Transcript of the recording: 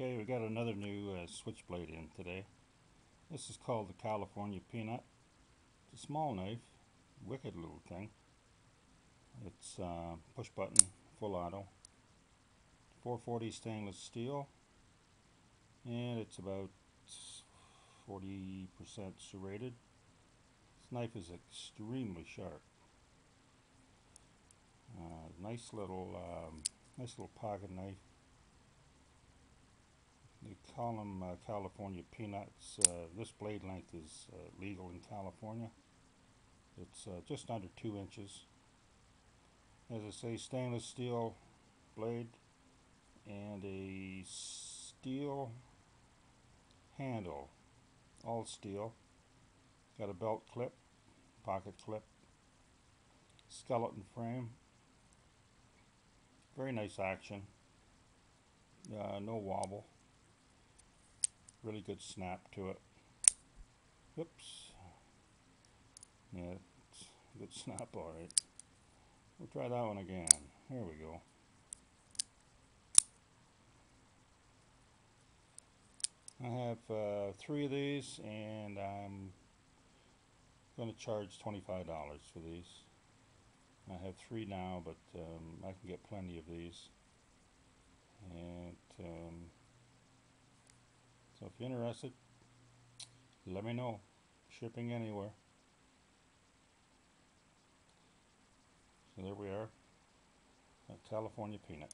Okay, we got another new switchblade in today. This is called the California Peanut. It's a small knife, wicked little thing. It's push button, full auto, 440 stainless steel, and it's about 40% serrated. This knife is extremely sharp. Nice little pocket knife. They call them California peanuts. This blade length is legal in California. It's just under 2 inches. As I say, stainless steel blade and a steel handle, all steel. Got a belt clip, pocket clip, skeleton frame. Very nice action. No wobble. Really good snap to it. Whoops. Yeah, it's a good snap, alright. We'll try that one again. Here we go. I have 3 of these, and I'm going to charge $25 for these. I have 3 now, but I can get plenty of these. And so if you're interested, let me know. Shipping anywhere. So there we are, a California peanut.